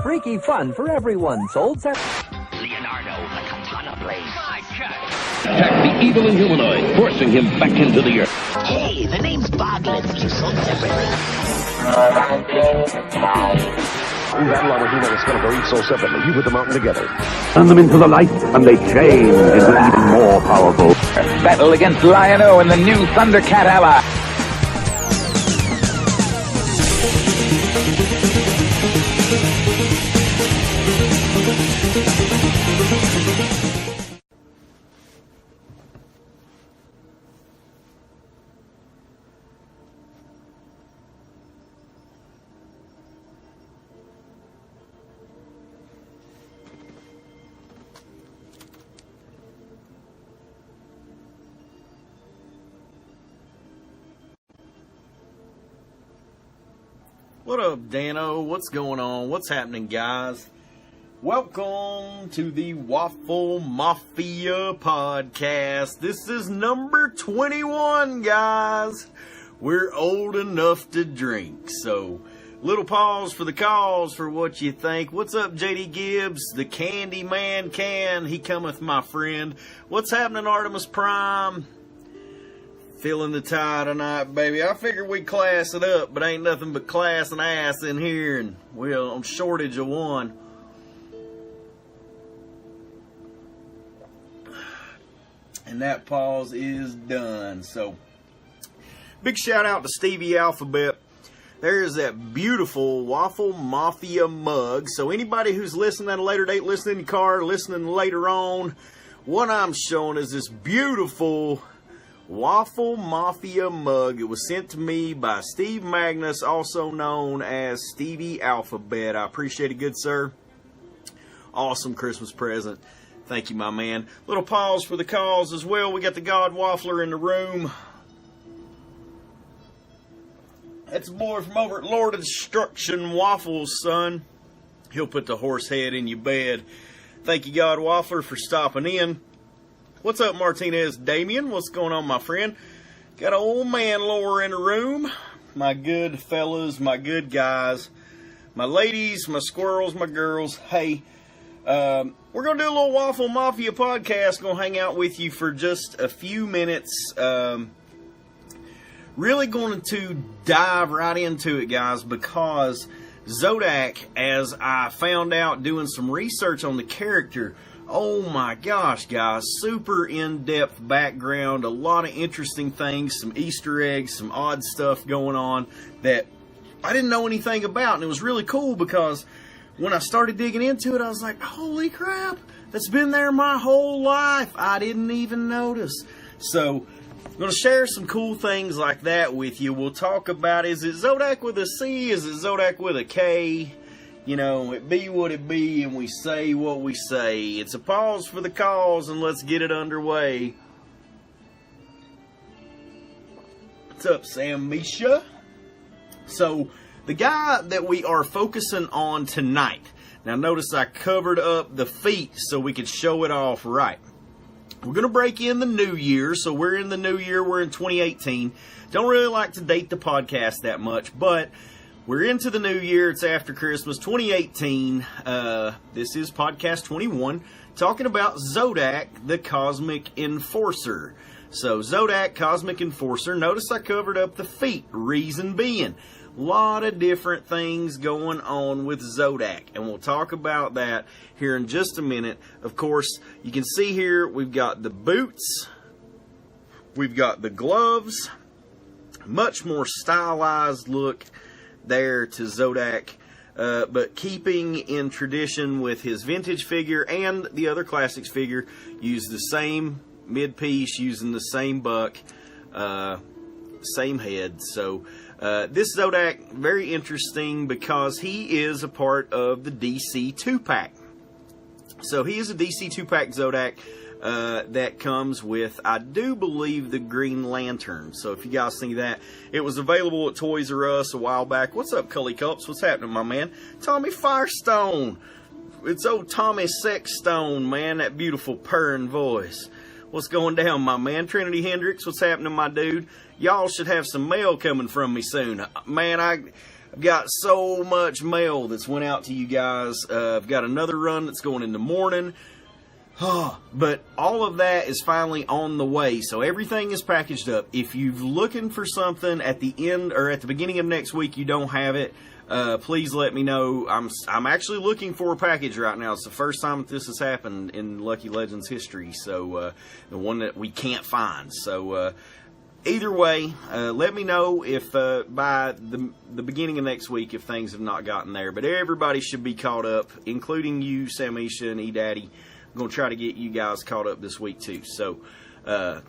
Freaky fun for everyone. Sold Leonardo, the katana blade. Attack the evil Inhumanoid, forcing him back into the earth. Hey, the name's Boglins. You sold separately. We battle our human and skeletal each soul separately. You put them out together. Turn them into the light, and they change into even more powerful. Battle against Lion-O and the new Thundercat ally. What up, Dano? What's going on? What's happening, guys? Welcome to the Waffle Mafia podcast. This is number 21, guys. We're old enough to drink, so little pause for the cause for what you think. What's up, JD Gibbs? The Candy Man can. He cometh, my friend. What's happening, Artemis Prime? Feeling the tie tonight, baby. I figured we'd class it up, but ain't nothing but class and ass in here, and we're on shortage of one. And that pause is done. So, big shout out to Stevie Alphabet. There's that beautiful Waffle Mafia mug. So anybody who's listening at a later date, listening in your car, listening later on, what I'm showing is this beautiful Waffle Mafia mug. It was sent to me by Steve Magnus, also known as Stevie Alphabet. I appreciate it, good sir. Awesome Christmas present. Thank you, my man. Little pause for the cause as well. We got the God Waffler in the room. That's a boy from over at Lord of Destruction Waffles, son. He'll put the horse head in your bed. Thank you, God Waffler, for stopping in. What's up, Martinez Damien? What's going on, my friend? Got an old man lower in the room. My good fellas, my good guys, my ladies, my squirrels, my girls. Hey, we're going to do a little Waffle Mafia podcast. Going to hang out with you for just a few minutes. Really going to dive right into it, guys, because Zodak, as I found out doing some research on the character, oh my gosh, guys, super in-depth background, a lot of interesting things, some Easter eggs, some odd stuff going on that I didn't know anything about, and it was really cool because when I started digging into it, I was like, holy crap, that's been there my whole life. I didn't even notice. So, I'm going to share some cool things like that with you. We'll talk about, is it Zodak with a C, is it Zodak with a K? You know, it be what it be, and we say what we say. It's a pause for the cause, and let's get it underway. What's up, Sam Misha? So, the guy that we are focusing on tonight. Now, notice I covered up the feet so we could show it off right. We're going to break in the new year, so we're in the new year. We're in 2018. Don't really like to date the podcast that much, but we're into the new year. It's after Christmas, 2018. This is podcast 21, talking about Zodak, the Cosmic Enforcer. So, Zodak, Cosmic Enforcer. Notice I covered up the feet. Reason being, a lot of different things going on with Zodak, and we'll talk about that here in just a minute. Of course, you can see here we've got the boots, we've got the gloves, much more stylized look there to Zodak, but keeping in tradition with his vintage figure and the other classics figure. Use the same mid-piece, using the same buck, same head. So this Zodak, very interesting because he is a part of the DC 2-pack. So he is a DC 2-pack Zodak that comes with, I do believe, the Green Lantern. So if you guys see that, it was available at Toys R Us a while back. What's up, Cully Cups? What's happening, my man? Tommy Firestone. It's old Tommy Sexstone, man. That beautiful purring voice. What's going down, my man? Trinity Hendricks, what's happening, my dude? Y'all should have some mail coming from me soon. Man, I've got so much mail that's went out to you guys. I've got another run that's going in the morning. But all of that is finally on the way, so everything is packaged up. If you're looking for something at the end or at the beginning of next week, you don't have it, please let me know. I'm actually looking for a package right now. It's the first time that this has happened in Lucky Legends history, so the one that we can't find. So either way, let me know if by the beginning of next week if things have not gotten there. But everybody should be caught up, including you, Samisha, and E-Daddy. I'm going to try to get you guys caught up this week too. So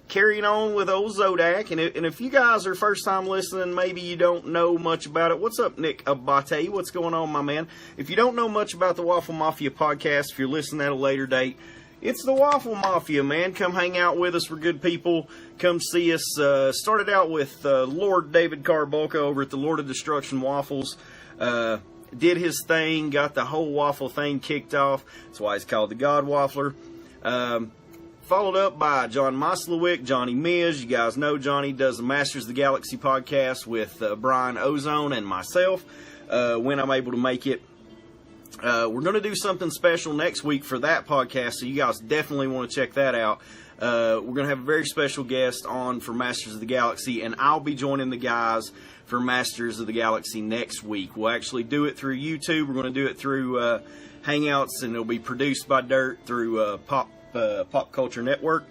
carrying on with old Zodak, and if you guys are first time listening, maybe you don't know much about it. What's up, Nick Abate? What's going on, my man? If you don't know much about the Waffle Mafia podcast, if you're listening at a later date, it's the Waffle Mafia, man. Come hang out with us. We're good people. Come see us. Started out with Lord David Carbulca over at the Lord of Destruction Waffles. Did his thing, got the whole waffle thing kicked off. That's why he's called the God Waffler. Followed up by John Moslewick, Johnny Miz. You guys know Johnny does the Masters of the Galaxy podcast with Brian Ozone and myself when I'm able to make it. We're going to do something special next week for that podcast, so you guys definitely want to check that out. We're going to have a very special guest on for Masters of the Galaxy, and I'll be joining the guys for Masters of the Galaxy next week. We'll actually do it through YouTube. We're going to do it through Hangouts, and it'll be produced by Dirt through Pop Culture Network.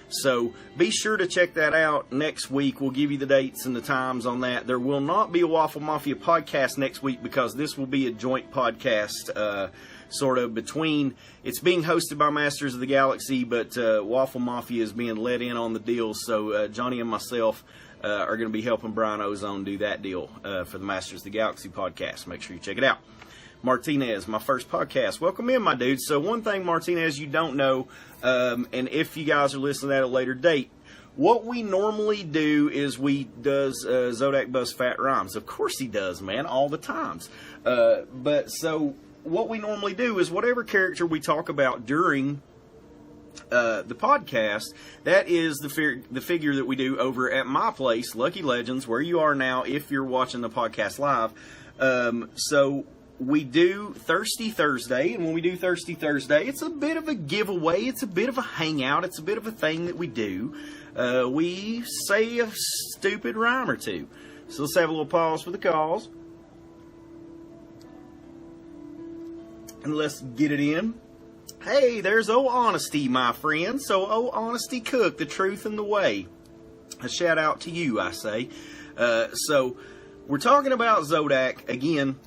So be sure to check that out next week. We'll give you the dates and the times on that. There will not be a Waffle Mafia podcast next week because this will be a joint podcast sort of between. It's being hosted by Masters of the Galaxy, but Waffle Mafia is being let in on the deal. So Johnny and myself are going to be helping Brian Ozone do that deal for the Masters of the Galaxy podcast. Make sure you check it out. Martinez, my first podcast. Welcome in, my dude. So one thing, Martinez, you don't know, and if you guys are listening at a later date, what we normally do is does Zodak bust fat rhymes. Of course he does, man, all the times. But so what we normally do is whatever character we talk about during the podcast, that is the figure that we do over at my place, Lucky Legends, where you are now if you're watching the podcast live. So we do Thirsty Thursday, and when we do Thirsty Thursday, it's a bit of a giveaway, it's a bit of a hangout, it's a bit of a thing that we do. We say a stupid rhyme or two. So let's have a little pause for the calls. And let's get it in. Hey, there's O Honesty, my friend. So O Honesty Cook, the truth and the way. A shout out to you, I say. So we're talking about Zodak again.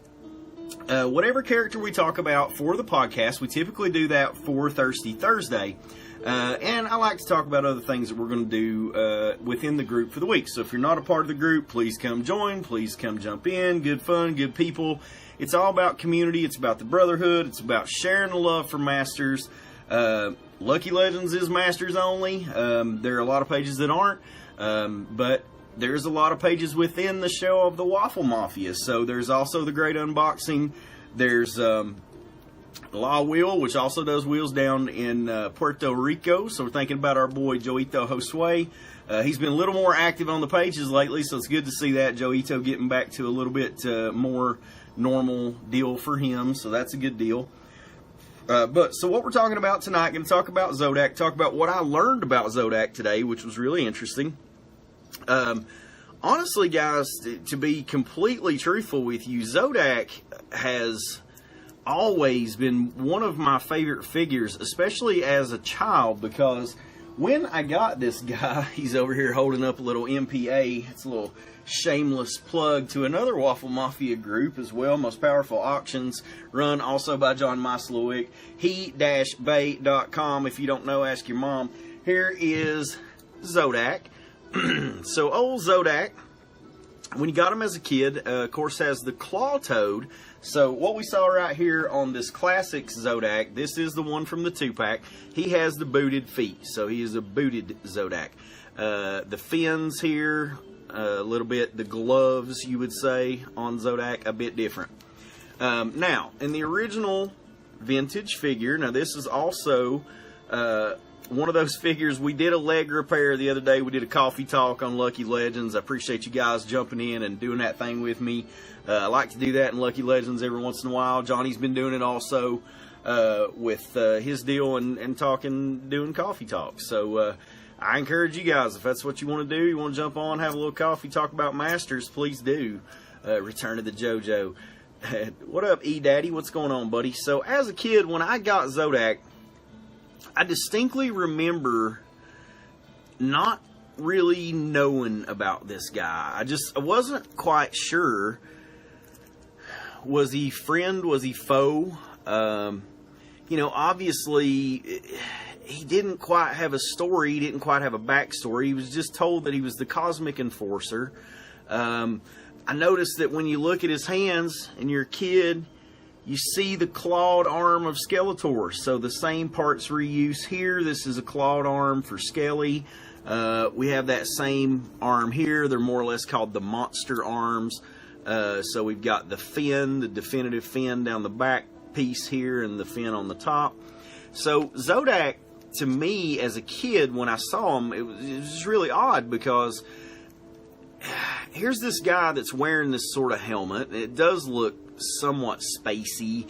Whatever character we talk about for the podcast, we typically do that for Thirsty Thursday. And I like to talk about other things that we're going to do within the group for the week. So if you're not a part of the group, please come join. Please come jump in. Good fun, good people. It's all about community. It's about the brotherhood. It's about sharing the love for Masters. Lucky Legends is Masters only. There are a lot of pages that aren't. But there's a lot of pages within the show of the Waffle Mafia. So there's also the Great Unboxing. There's La Wheel, which also does wheels down in Puerto Rico. So we're thinking about our boy Joito Josue. He's been a little more active on the pages lately, so it's good to see that. Joito getting back to a little bit more normal deal for him. So that's a good deal. But so what we're talking about tonight, going to talk about Zodak, talk about what I learned about Zodak today, which was really interesting. Honestly, guys, to be completely truthful with you, Zodak has always been one of my favorite figures, especially as a child, because when I got this guy, he's over here holding up a little MPA. It's a little shameless plug to another Waffle Mafia group as well, Most Powerful Auctions, run also by John Moslewick, he-bay.com. If you don't know, ask your mom. Here is Zodak. So old Zodak, when you got him as a kid, of course has the claw toad. So what we saw right here on this classic Zodak, this is the one from the 2-pack. He has the booted feet, so he is a booted Zodak. The fins here, a little bit, the gloves, you would say, on Zodak, a bit different. Now, in the original vintage figure, now this is also one of those figures. We did a leg repair the other day. We did a coffee talk on Lucky Legends. I appreciate you guys jumping in and doing that thing with me. I like to do that in Lucky Legends every once in a while. Johnny's been doing it also with his deal and doing coffee talks. So I encourage you guys, if that's what you want to do, you want to jump on, have a little coffee, talk about Masters, please do. Return of the JoJo. What up, E-Daddy? What's going on, buddy? So as a kid, when I got Zodak, I distinctly remember not really knowing about this guy. I wasn't quite sure. Was he friend? Was he foe? You know, obviously, he didn't quite have a story. He didn't quite have a backstory. He was just told that he was the Cosmic Enforcer. I noticed that when you look at his hands and you're a kid, you see the clawed arm of Skeletor. So the same parts reuse here. This is a clawed arm for Skelly. We have that same arm here. They're more or less called the monster arms. So we've got the fin, the definitive fin down the back piece here, and the fin on the top. So Zodak, to me as a kid, when I saw him, it was really odd, because here's this guy that's wearing this sort of helmet. It does look somewhat spacey.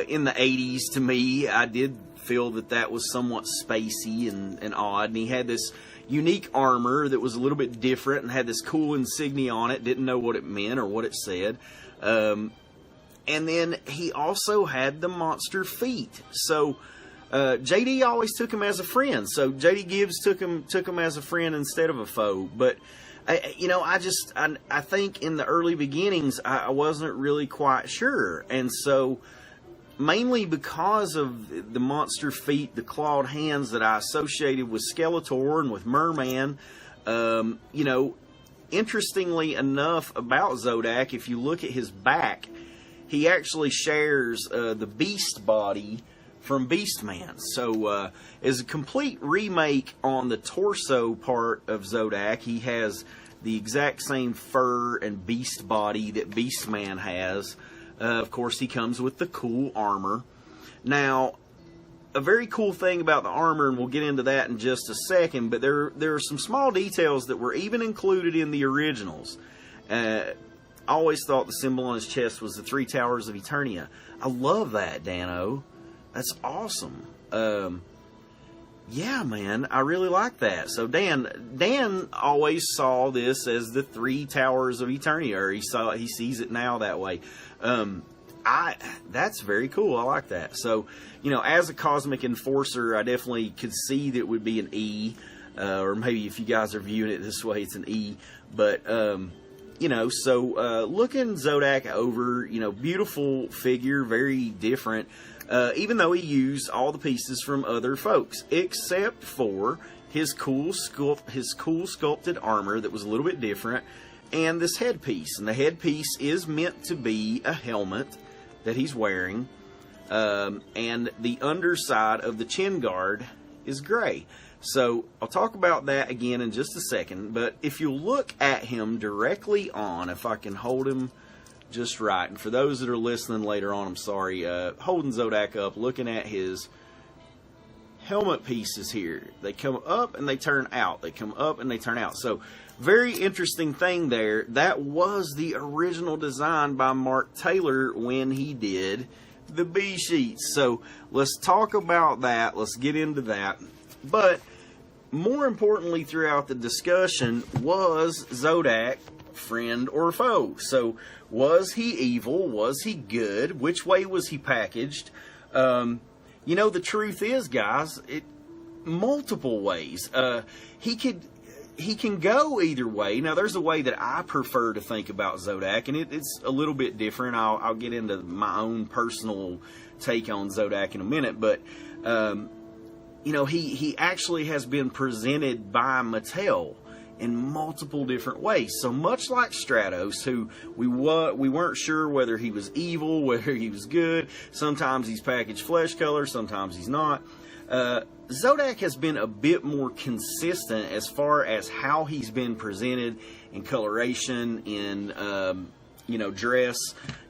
In the 80s, to me, I did feel that was somewhat spacey and odd. And he had this unique armor that was a little bit different and had this cool insignia on it. Didn't know what it meant or what it said. And then he also had the monster feet. So JD always took him as a friend. So JD Gibbs took him as a friend instead of a foe. But you know, I think in the early beginnings, I wasn't really quite sure. And so, mainly because of the monster feet, the clawed hands that I associated with Skeletor and with Merman, you know, interestingly enough about Zodak, if you look at his back, he actually shares the beast body from Beastman. So as a complete remake on the torso part of Zodak, he has the exact same fur and beast body that Beastman has. Of course, he comes with the cool armor. Now, a very cool thing about the armor, and we'll get into that in just a second, but there are some small details that were even included in the originals. I always thought the symbol on his chest was the 3 Towers of Eternia. I love that, Dano. That's awesome. Yeah, man, I really like that. So Dan always saw this as the 3 Towers of Eternia, or he sees it now that way. That's very cool. I like that. So, you know, as a Cosmic Enforcer, I definitely could see that it would be an E, or maybe if you guys are viewing it this way, it's an E. But you know, so looking Zodak over, you know, beautiful figure, very different. Even though he used all the pieces from other folks, except for his cool sculpted armor that was a little bit different, and this headpiece. And the headpiece is meant to be a helmet that he's wearing, and the underside of the chin guard is gray. So I'll talk about that again in just a second, but if you look at him directly on, if I can hold him just right, and for those that are listening later on, I'm sorry, holding Zodak up, looking at his helmet pieces here. They come up and they turn out. They come up and they turn out. So, very interesting thing there. That was the original design by Mark Taylor when he did the B sheets. So, let's talk about that. Let's get into that. But, more importantly throughout the discussion, was Zodak friend or foe? So, was he evil? Was he good? Which way was he packaged? You know, the truth is, guys, multiple ways. He can go either way. Now, there's a way that I prefer to think about Zodak, and it's a little bit different. I'll get into my own personal take on Zodak in a minute, but you know, he actually has been presented by Mattel in multiple different ways. So much like Stratos, who we weren't sure whether he was evil, whether he was good. Sometimes he's packaged flesh color, sometimes he's not. Zodak has been a bit more consistent as far as how he's been presented in coloration, in you know, dress.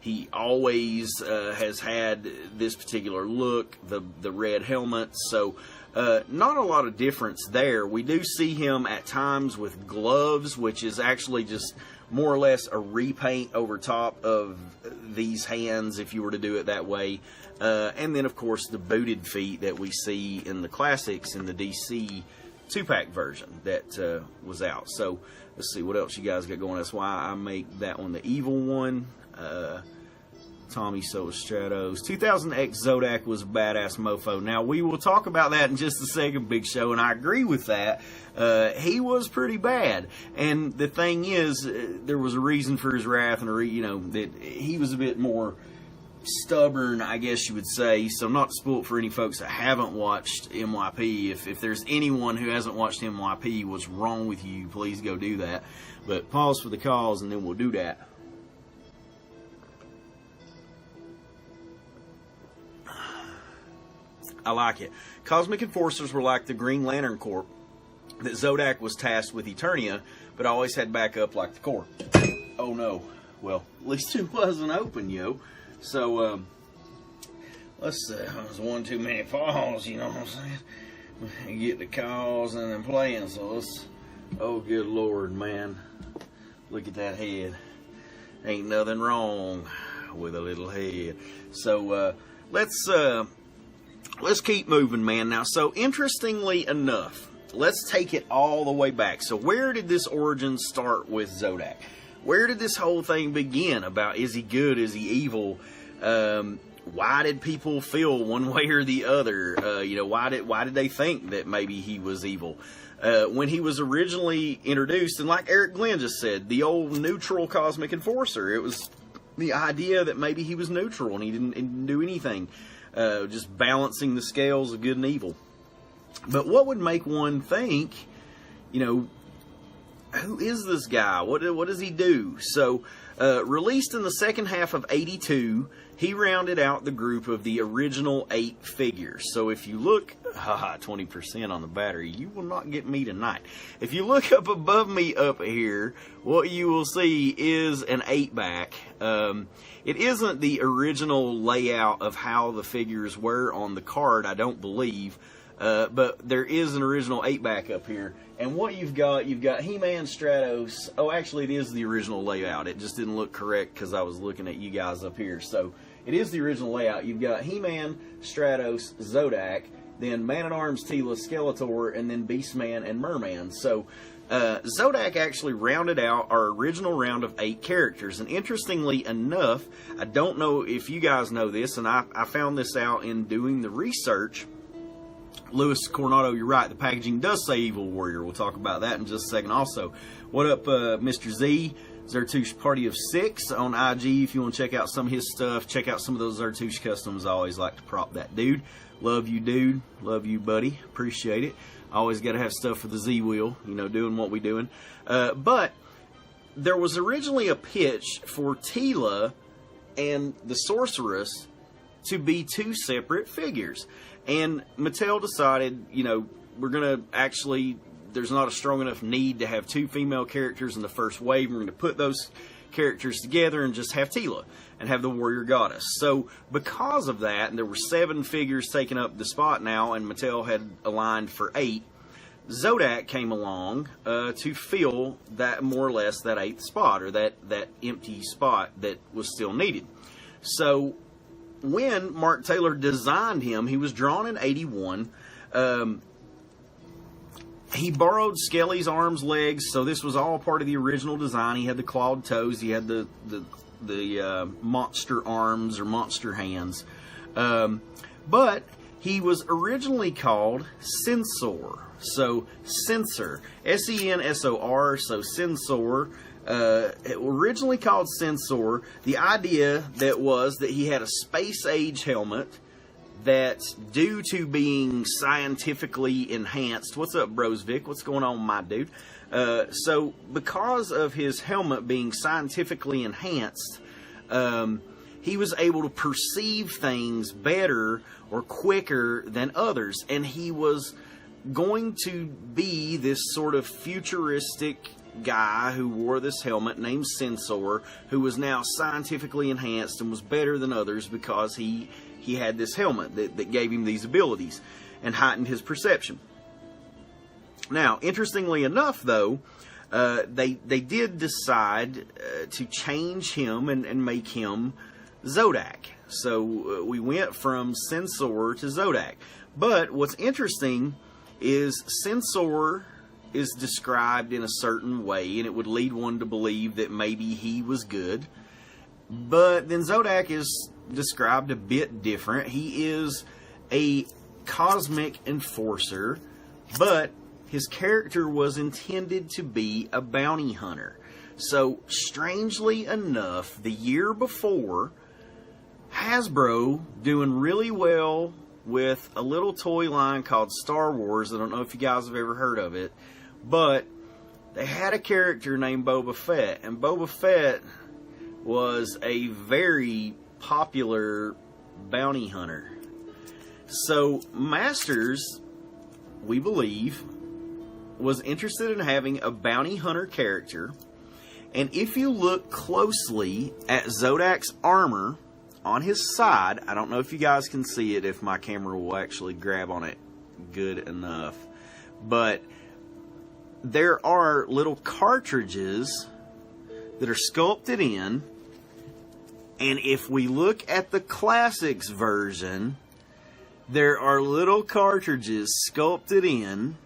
He always has had this particular look, the red helmet. So Not a lot of difference there. We do see him at times with gloves, which is actually just more or less a repaint over top of these hands if you were to do it that way. And then, of course, the booted feet that we see in the classics in the DC 2-pack version that was out. So, let's see what else you guys got going. That's why I make that one the evil one. Tommy Stratos. 2000X Zodak was a badass mofo. Now, we will talk about that in just a second, Big Show, and I agree with that. He was pretty bad. And the thing is, there was a reason for his wrath, and that he was a bit more stubborn, I guess you would say. So, not to spoil it for any folks that haven't watched MYP. If there's anyone who hasn't watched MYP, what's wrong with you? Please go do that. But pause for the cause, and then we'll do that. I like it. Cosmic Enforcers were like the Green Lantern Corps that Zodak was tasked with Eternia, but always had backup like the Corps. Oh no. Well, at least it wasn't open, yo. So, let's see. There's one too many falls, you know what I'm saying? You get the calls and then playing, so let's... Oh, good Lord, man. Look at that head. Ain't nothing wrong with a little head. So, let's keep moving, man. Now, so interestingly enough, let's take it all the way back. So where did this origin start with Zodak? Where did this whole thing begin about is he good, is he evil? Why did people feel one way or the other? Why did they think that maybe he was evil? When he was originally introduced, and like Eric Glenn just said, the old neutral Cosmic Enforcer, it was the idea that maybe he was neutral and he didn't do anything. Just balancing the scales of good and evil. But what would make one think, who is this guy? What does he do? So, released in the second half of '82, he rounded out the group of the original 8 figures. So if you look, 20% on the battery, you will not get me tonight. If you look up above me up here, what you will see is an 8-back. It isn't the original layout of how the figures were on the card, I don't believe. But there is an original 8-back up here. And what you've got He-Man, Stratos. Oh, actually, it is the original layout. It just didn't look correct because I was looking at you guys up here. So, it is the original layout. You've got He-Man, Stratos, Zodak, then Man-at-Arms, Tila, Skeletor, and then Beastman and Merman. So, Zodak actually rounded out our original round of 8 characters. And interestingly enough, I don't know if you guys know this, and I found this out in doing the research. Louis Coronado, you're right. The packaging does say Evil Warrior. We'll talk about that in just a second also. What up, Mr. Z? Zertouche Party of 6 on IG. If you want to check out some of his stuff, check out some of those Zertouche customs. I always like to prop that dude. Love you, dude. Love you, buddy. Appreciate it. Always got to have stuff for the Z-Wheel, doing what we doing. But there was originally a pitch for Tila and the Sorceress to be 2 separate figures. And Mattel decided, we're going to actually, there's not a strong enough need to have 2 female characters in the first wave. We're going to put those characters together and just have Tila and have the Warrior Goddess. So because of that, and there were 7 figures taking up the spot now, and Mattel had aligned for 8, Zodak came along to fill that, more or less, that 8th spot, or that empty spot that was still needed. So when Mark Taylor designed him, he was drawn in '81. He borrowed Skelly's arms, legs, so this was all part of the original design. He had the clawed toes, he had the monster arms or monster hands. But he was originally called Censor. So, Censor. S-E-N-S-O-R, so Censor. Originally called Censor. The idea was that he had a space-age helmet that, due to being scientifically enhanced... What's up, Bros Vic? What's going on, my dude? So, because of his helmet being scientifically enhanced, he was able to perceive things better or quicker than others. And he was going to be this sort of futuristic guy who wore this helmet named Censor, who was now scientifically enhanced and was better than others because he had this helmet that gave him these abilities. and heightened his perception. Now, interestingly enough, though, they did decide to change him and make him Zodak. So we went from Censor to Zodak. But what's interesting is Censor is described in a certain way, and it would lead one to believe that maybe he was good. But then Zodak is described a bit different. He is a cosmic enforcer, but his character was intended to be a bounty hunter. So, strangely enough, the year before, Hasbro, doing really well with a little toy line called Star Wars. I don't know if you guys have ever heard of it, but they had a character named Boba Fett, and Boba Fett was a very popular bounty hunter. So Masters, we believe, was interested in having a bounty hunter character, and if you look closely at Zodac's armor on his side, I don't know if you guys can see it, if my camera will actually grab on it good enough, but there are little cartridges that are sculpted in, and if we look at the Classics version, there are little cartridges sculpted in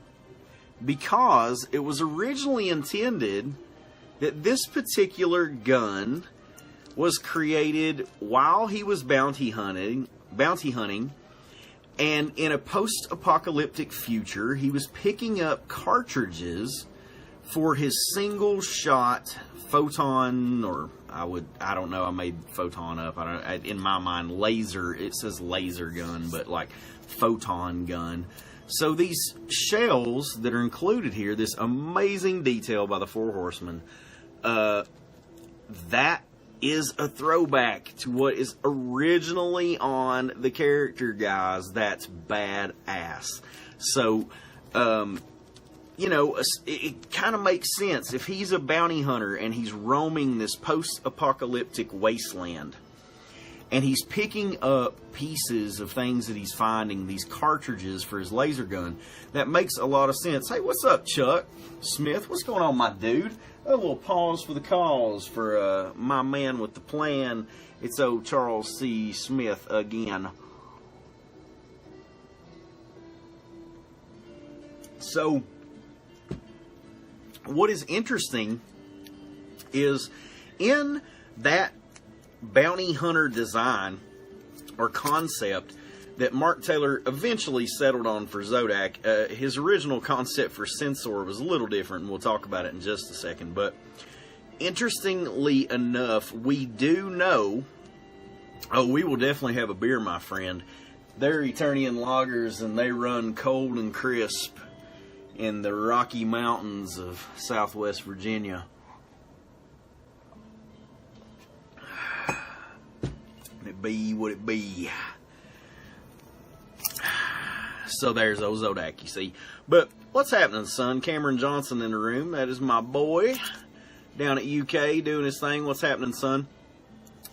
because it was originally intended that this particular gun was created while he was bounty hunting, and in a post-apocalyptic future, he was picking up cartridges for his single-shot photon, or I don't know, I made photon up. In my mind, laser, it says laser gun, but like photon gun. So these shells that are included here, this amazing detail by the Four Horsemen, that is a throwback to what is originally on the character, guys. That's badass. So, you know, it kind of makes sense. If he's a bounty hunter and he's roaming this post-apocalyptic wasteland, and he's picking up pieces of things that he's finding, these cartridges for his laser gun, that makes a lot of sense. Hey, what's up, Chuck Smith? What's going on, my dude? A little pause for the cause for my man with the plan. It's old Charles C. Smith again. So, what is interesting is in that bounty hunter design or concept that Mark Taylor eventually settled on for Zodak, his original concept for Censor was a little different, and we'll talk about it in just a second. But interestingly enough, we do know, we will definitely have a beer, my friend. They're Eternian lagers, and they run cold and crisp in the Rocky Mountains of Southwest Virginia. It be what it be. So there's old Zodak, you see. But what's happening, son? Cameron Johnson in the room. That is my boy down at UK doing his thing. What's happening, son?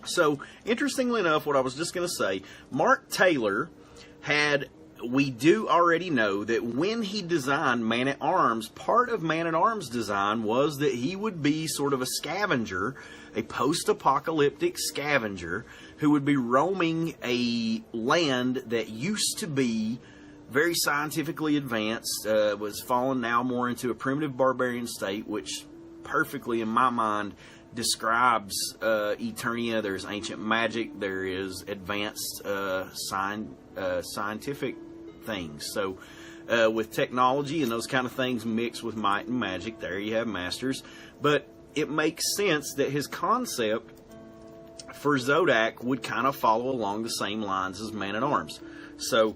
So, interestingly enough, what I was just going to say, Mark Taylor had, we do already know that when he designed Man-at-Arms, part of Man-at-Arms design was that he would be sort of a scavenger, a post-apocalyptic scavenger, who would be roaming a land that used to be very scientifically advanced, was fallen now more into a primitive barbarian state, which perfectly, in my mind, describes Eternia. There's ancient magic, there is advanced scientific things. So, with technology and those kind of things mixed with might and magic, there you have Masters. But it makes sense that his concept for Zodak would kind of follow along the same lines as Man-at-Arms. So,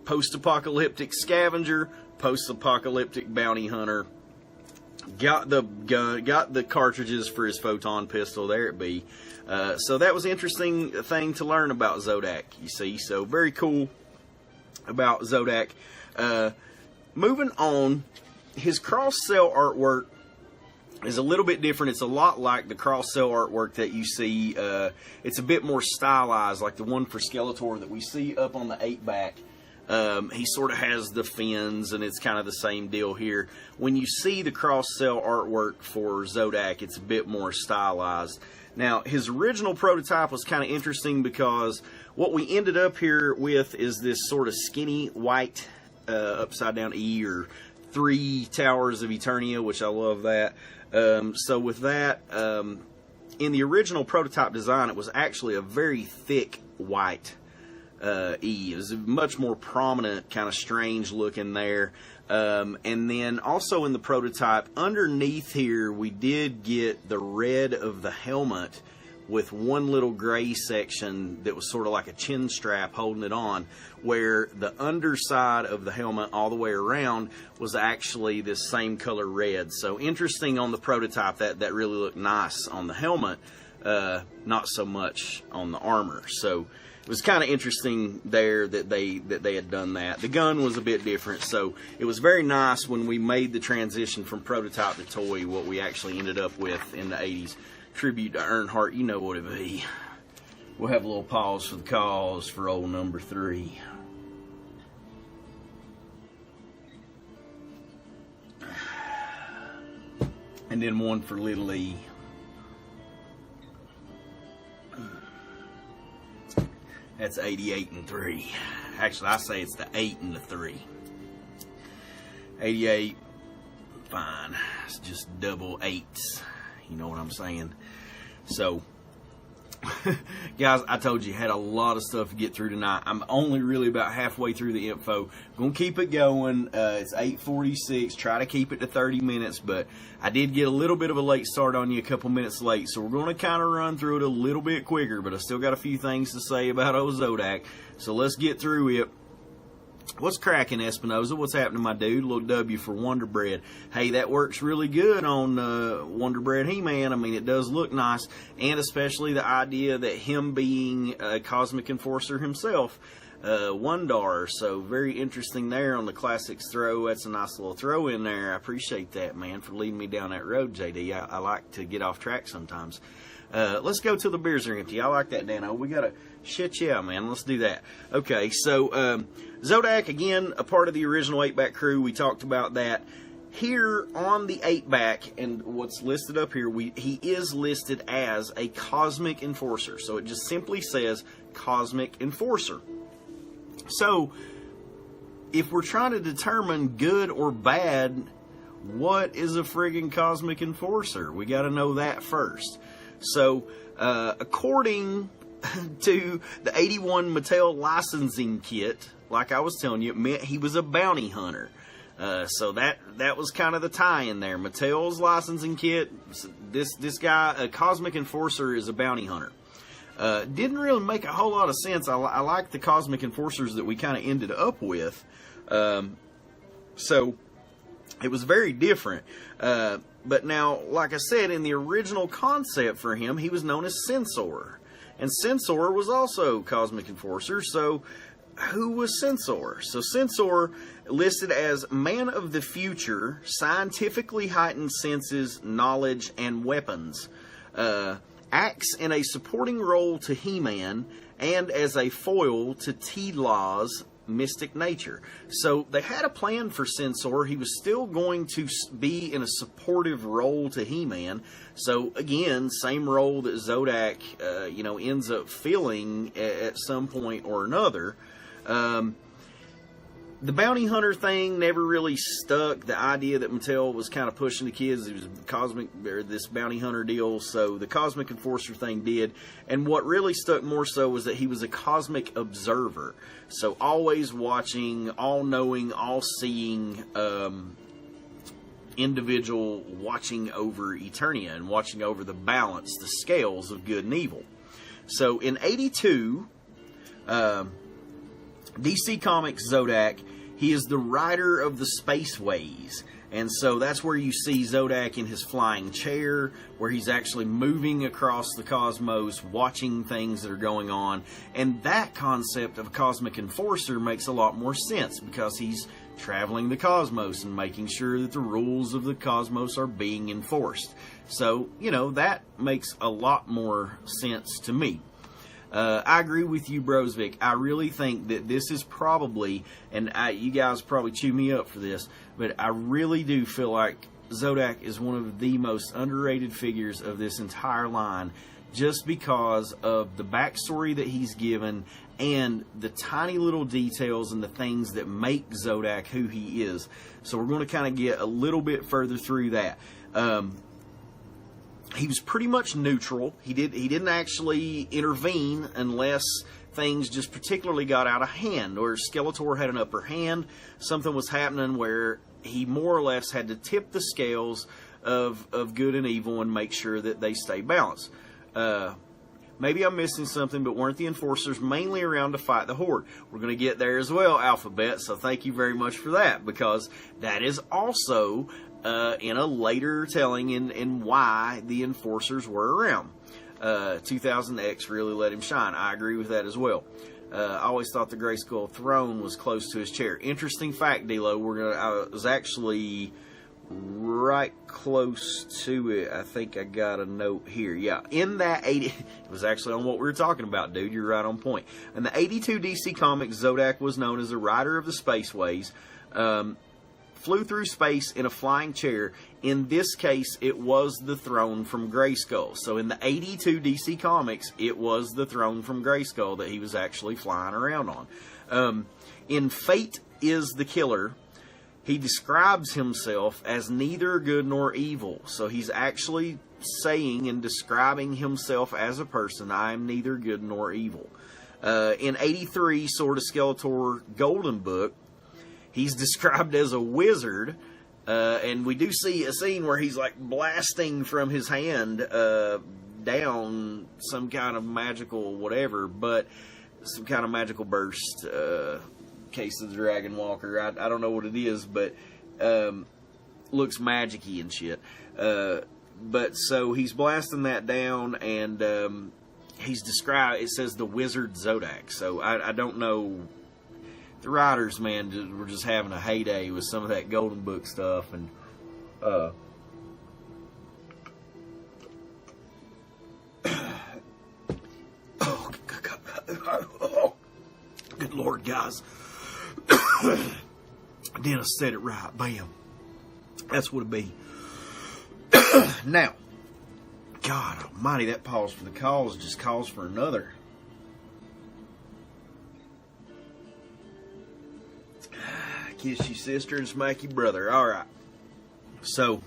post-apocalyptic scavenger, post-apocalyptic bounty hunter, got the gun, got the cartridges for his photon pistol, there it be. So that was an interesting thing to learn about Zodak, you see. So very cool about Zodak. Moving on, his cross-cell artwork is a little bit different. It's a lot like the cross-cell artwork that you see. It's a bit more stylized, like the one for Skeletor that we see up on the 8-back. He sort of has the fins, and it's kind of the same deal here. When you see the cross-cell artwork for Zodak, it's a bit more stylized. Now, his original prototype was kind of interesting because what we ended up here with is this sort of skinny white upside-down E, or 3 Towers of Eternia, which I love that. So with that, in the original prototype design, it was actually a very thick white E. It was much more prominent, kind of strange looking there. And then also in the prototype, underneath here, we did get the red of the helmet with one little gray section that was sort of like a chin strap holding it on, where the underside of the helmet all the way around was actually this same color red. So interesting on the prototype, that really looked nice on the helmet, not so much on the armor. So it was kind of interesting there that they had done that. The gun was a bit different, so it was very nice when we made the transition from prototype to toy, what we actually ended up with in the 80s. Tribute to Earnhardt, you know what it be. We'll have a little pause for the cause for old number 3. And then one for little E. That's 88 and 3. Actually, I say it's the 8 and the 3. 88, fine. It's just double 8s. You know what I'm saying? So, guys, I told you, had a lot of stuff to get through tonight. I'm only really about halfway through the info. Gonna keep it going. It's 8:46. Try to keep it to 30 minutes, but I did get a little bit of a late start on you, a couple minutes late, so we're gonna kind of run through it a little bit quicker, but I still got a few things to say about old Zodak, so let's get through it. What's cracking, Espinoza? What's happening, my dude? A little W for Wonder Bread. Hey, that works really good on Wonder Bread He-Man. I mean, it does look nice, and especially the idea that him being a Cosmic Enforcer himself, Wondar. So very interesting there on the Classics throw. That's a nice little throw in there. I appreciate that, man, for leading me down that road, JD. I like to get off track sometimes. Let's go till the beers are empty. I like that, Dano. We got to... Shit, yeah, man. Let's do that. Okay, so Zodak, again, a part of the original 8-back crew. We talked about that. Here on the 8-back, and what's listed up here, he is listed as a Cosmic Enforcer. So it just simply says Cosmic Enforcer. So, if we're trying to determine good or bad, what is a friggin' Cosmic Enforcer? We got to know that first. So, according to the 81 Mattel licensing kit, like I was telling you, it meant he was a bounty hunter. So that was kind of the tie-in there. Mattel's licensing kit, this guy, a Cosmic Enforcer, is a bounty hunter. Didn't really make a whole lot of sense. I like the Cosmic Enforcers that we kind of ended up with. So it was very different. But now, like I said, in the original concept for him, he was known as Censor. And Censor was also Cosmic Enforcer, so who was Censor? So Censor, listed as man of the future, scientifically heightened senses, knowledge, and weapons. Acts in a supporting role to He-Man and as a foil to T-Law's mystic nature. So they had a plan for Censor. He was still going to be in a supportive role to He-Man. So again, same role that Zodak, ends up filling at some point or another. The bounty hunter thing never really stuck. The idea that Mattel was kind of pushing the kids, it was this bounty hunter deal, so the Cosmic Enforcer thing did. And what really stuck more so was that he was a cosmic observer. So always watching, all-knowing, all-seeing individual watching over Eternia and watching over the balance, the scales of good and evil. So in 82, DC Comics Zodak, he is the rider of the spaceways. And so that's where you see Zodak in his flying chair, where he's actually moving across the cosmos, watching things that are going on. And that concept of a Cosmic Enforcer makes a lot more sense, because he's traveling the cosmos and making sure that the rules of the cosmos are being enforced. So, you know, that makes a lot more sense to me. I agree with you, Brosvik. I really think that this is probably, and you guys probably chew me up for this, but I really do feel like Zodak is one of the most underrated figures of this entire line, just because of the backstory that he's given and the tiny little details and the things that make Zodak who he is. So we're going to kind of get a little bit further through that. He was pretty much neutral. He didn't actually intervene unless things just particularly got out of hand, or Skeletor had an upper hand. Something was happening where he more or less had to tip the scales of good and evil and make sure that they stay balanced. Maybe I'm missing something, but weren't the Enforcers mainly around to fight the Horde? We're going to get there as well, Alphabet, so thank you very much for that, because that is also in a later telling in why the Enforcers were around. 2000X really let him shine. I agree with that as well. I always thought the Grayskull throne was close to his chair. Interesting fact, D-Lo. I was actually right close to it. I think I got a note here. Yeah, in that 80... It was actually on what we were talking about, dude. You're right on point. In the 82 DC Comics, Zodak was known as a rider of the spaceways. Flew through space in a flying chair. In this case, it was the throne from Grayskull. So in the 82 DC Comics, it was the throne from Grayskull that he was actually flying around on. In Fate is the Killer, he describes himself as neither good nor evil. So he's actually saying and describing himself as a person, I am neither good nor evil. In 83, Sword of Skeletor Golden Book, he's described as a wizard, and we do see a scene where he's like blasting from his hand down some kind of magical whatever, but some kind of magical burst, Case of the Dragon Walker. I don't know what it is, but looks magic-y and shit. But so he's blasting that down, and he's described, it says the wizard Zodak. So I don't know. The writers, man, were just having a heyday with some of that Golden Book stuff, and oh, good Lord, guys. Dennis said it right. Bam. That's what it be. Now, God almighty, that pause for the cause just calls for another. Kiss your sister and smack your brother. Alright. So,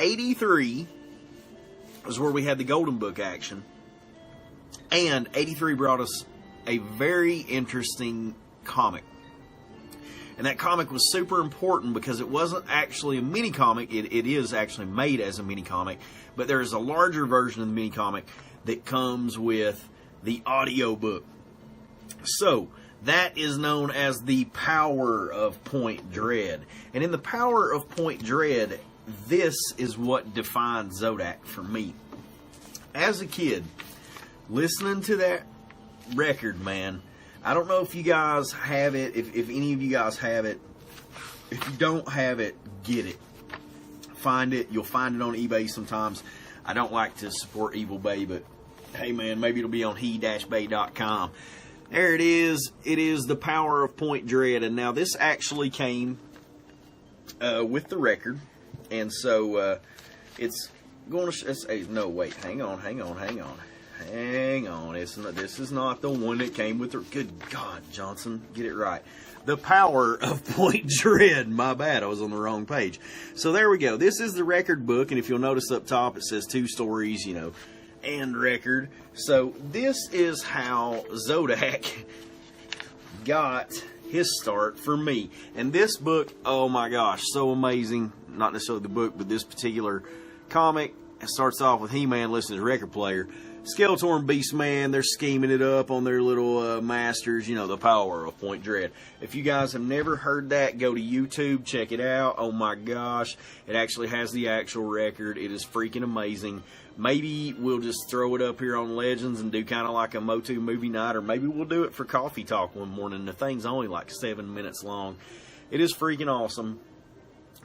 83 is where we had the Golden Book action. And 83 brought us a very interesting comic. And that comic was super important because it wasn't actually a mini-comic. It is actually made as a mini-comic. But there is a larger version of the mini-comic that comes with the audio book. So, that is known as the Power of Point Dread. And in the Power of Point Dread, this is what defined Zodak for me. As a kid, listening to that record, man, I don't know if you guys have it, if any of you guys have it. If you don't have it, get it. Find it. You'll find it on eBay sometimes. I don't like to support Evil Bay, but hey, man, maybe it'll be on he-bay.com. There it is. It is the Power of Point Dread. And now this actually came with the record. And so it's going to... no, wait. Hang on. This is not the one that came with the... Good God, Johnson. Get it right. The Power of Point Dread. My bad. I was on the wrong page. So there we go. This is the record book. And if you'll notice up top, it says 2 stories, you know, and record. So this is how Zodak got his start for me. And this book, oh my gosh, so amazing. Not necessarily the book, but this particular comic. It starts off with He-Man listening to his record player. Skeletor and Beastman, they're scheming it up on their little masters, you know, the power of Point Dread. If you guys have never heard that, go to YouTube, check it out. Oh my gosh, it actually has the actual record. It is freaking amazing. Maybe we'll just throw it up here on Legends and do kind of like a Motu movie night, or maybe we'll do it for Coffee Talk one morning. The thing's only like 7 minutes long. It is freaking awesome.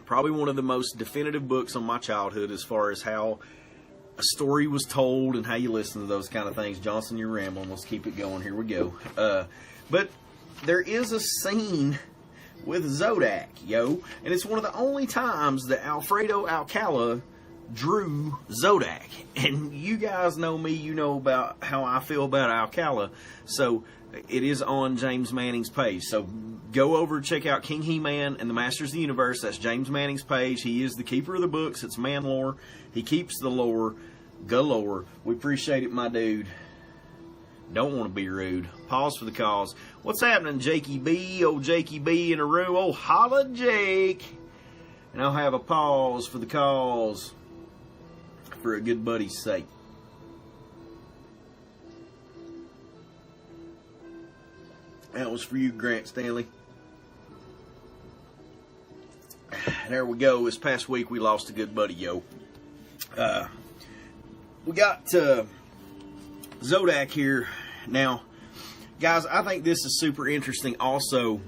Probably one of the most definitive books on my childhood as far as how a story was told and how you listen to those kind of things. Johnson, you're rambling. Let's keep it going. Here we go. But there is a scene with Zodak, yo. And it's one of the only times that Alfredo Alcala drew Zodak. And you guys know me. You know about how I feel about Alcala. So it is on James Manning's page. So go over and check out King He-Man and the Masters of the Universe. That's James Manning's page. He is the keeper of the books. It's man lore. He keeps the lore galore. We appreciate it, my dude. Don't want to be rude. Pause for the cause. What's happening, Jakey B? Oh, Jakey B in a room. Oh, holla, Jake. And I'll have a pause for the cause for a good buddy's sake. That was for you, Grant Stanley. There we go. This past week we lost a good buddy, yo. We got Zodak here. Now, guys, I think this is super interesting. Also,